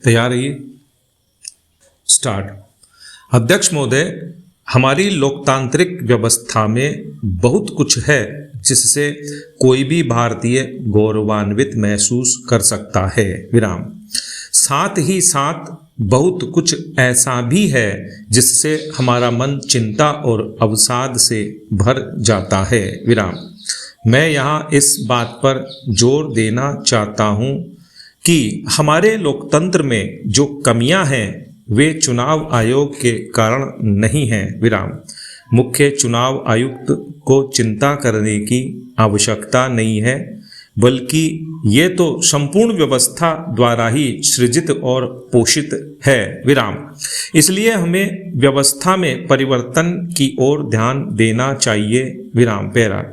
तैयार रहिए। स्टार्ट। अध्यक्ष महोदय, हमारी लोकतांत्रिक व्यवस्था में बहुत कुछ है जिससे कोई भी भारतीय गौरवान्वित महसूस कर सकता है, विराम। साथ ही साथ बहुत कुछ ऐसा भी है जिससे हमारा मन चिंता और अवसाद से भर जाता है, विराम। मैं यहाँ इस बात पर जोर देना चाहता हूँ कि हमारे लोकतंत्र में जो कमियां हैं वे चुनाव आयोग के कारण नहीं हैं, विराम। मुख्य चुनाव आयुक्त को चिंता करने की आवश्यकता नहीं है, बल्कि ये तो संपूर्ण व्यवस्था द्वारा ही सृजित और पोषित है, विराम। इसलिए हमें व्यवस्था में परिवर्तन की ओर ध्यान देना चाहिए, विराम। पैरा।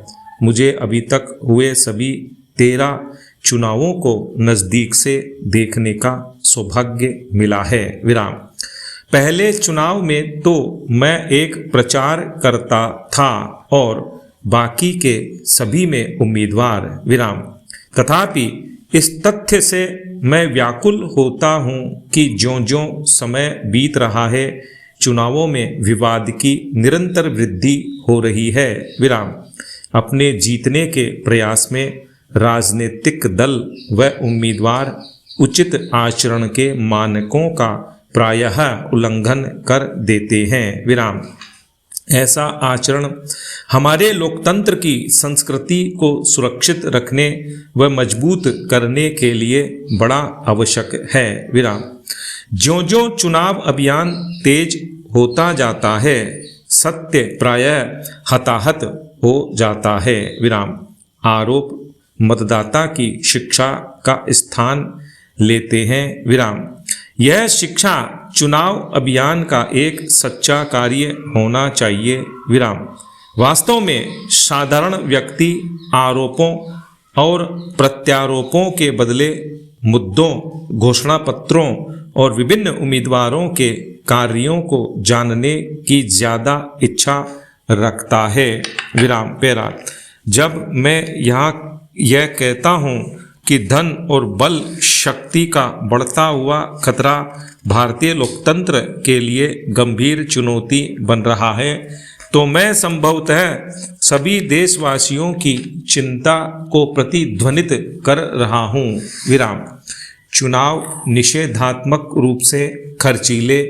मुझे अभी तक हुए सभी 13 चुनावों को नज़दीक से देखने का सौभाग्य मिला है, विराम। पहले चुनाव में तो मैं एक प्रचारकर्ता था और बाकी के सभी में उम्मीदवार, विराम। तथापि इस तथ्य से मैं व्याकुल होता हूँ कि ज्यों-ज्यों समय बीत रहा है, चुनावों में विवाद की निरंतर वृद्धि हो रही है, विराम। अपने जीतने के प्रयास में राजनीतिक दल व उम्मीदवार उचित आचरण के मानकों का प्रायः उल्लंघन कर देते हैं, विराम। ऐसा आचरण हमारे लोकतंत्र की संस्कृति को सुरक्षित रखने व मजबूत करने के लिए बड़ा आवश्यक है, विराम। ज्यों-ज्यों चुनाव अभियान तेज होता जाता है, सत्य प्रायः हताहत हो जाता है, विराम। आरोप मतदाता की शिक्षा का स्थान लेते हैं, विराम। यह शिक्षा चुनाव अभियान का एक सच्चा कार्य होना चाहिए, विराम। वास्तव में साधारण व्यक्ति आरोपों और प्रत्यारोपों के बदले मुद्दों, घोषणा पत्रों और विभिन्न उम्मीदवारों के कार्यों को जानने की ज़्यादा इच्छा रखता है, विराम। पैरा। जब मैं यहाँ यह कहता हूँ कि धन और बल शक्ति का बढ़ता हुआ खतरा भारतीय लोकतंत्र के लिए गंभीर चुनौती बन रहा है, तो मैं संभवतः सभी देशवासियों की चिंता को प्रतिध्वनित कर रहा हूँ, विराम। चुनाव निषेधात्मक रूप से खर्चीले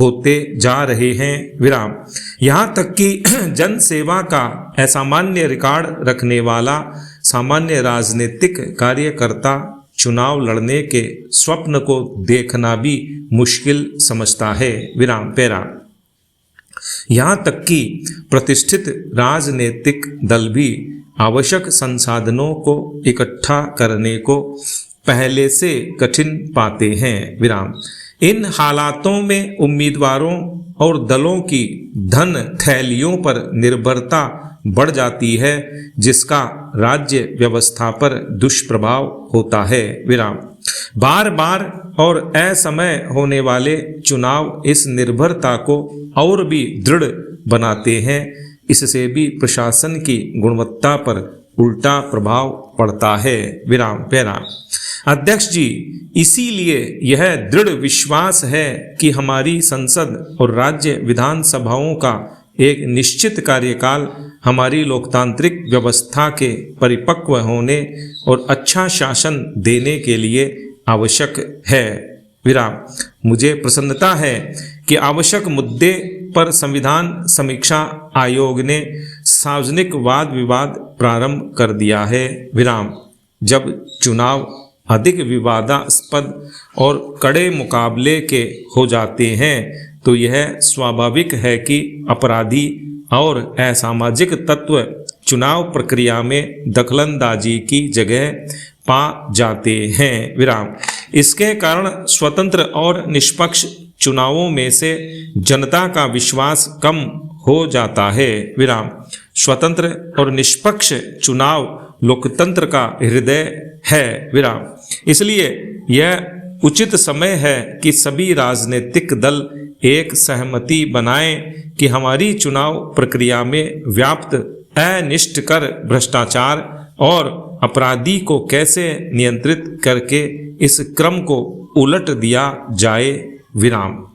होते जा रहे हैं, विराम। यहाँ तक कि जन सेवा का असामान्य रिकॉर्ड रखने वाला सामान्य राजनीतिक कार्यकर्ता चुनाव लड़ने के स्वप्न को देखना भी मुश्किल समझता है, विराम। पैरा। यहाँ तक कि प्रतिष्ठित राजनीतिक दल भी आवश्यक संसाधनों को इकट्ठा करने को पहले से कठिन पाते हैं, विराम। इन हालातों में उम्मीदवारों और दलों की धन थैलियों पर निर्भरता बढ़ जाती है, जिसका राज्य व्यवस्था पर दुष्प्रभाव होता है, विराम। बार बार और असमय होने वाले चुनाव इस निर्भरता को और भी दृढ़ बनाते हैं। इससे भी प्रशासन की गुणवत्ता पर उल्टा प्रभाव पड़ता है, विराम। पैरा। अध्यक्ष जी, इसीलिए यह दृढ़ विश्वास है कि हमारी संसद और राज्य विधानसभाओं का एक निश्चित कार्यकाल हमारी लोकतांत्रिक व्यवस्था के परिपक्व होने और अच्छा शासन देने के लिए आवश्यक है, विराम। मुझे प्रसन्नता है कि आवश्यक मुद्दे पर संविधान समीक्षा आयोग ने सार्वजनिक वाद विवाद प्रारंभ कर दिया है, विराम। जब चुनाव अधिक विवादास्पद और कड़े मुकाबले के हो जाते हैं तो यह स्वाभाविक है कि अपराधी और असामाजिक तत्व चुनाव प्रक्रिया में दखलंदाजी की जगह पा जाते हैं, विराम। इसके कारण स्वतंत्र और निष्पक्ष चुनावों में से जनता का विश्वास कम हो जाता है, विराम। स्वतंत्र और निष्पक्ष चुनाव लोकतंत्र का हृदय है, विराम। इसलिए यह उचित समय है कि सभी राजनीतिक दल एक सहमति बनाएं कि हमारी चुनाव प्रक्रिया में व्याप्त अनिष्टकर भ्रष्टाचार और अपराधी को कैसे नियंत्रित करके इस क्रम को उलट दिया जाए विराम।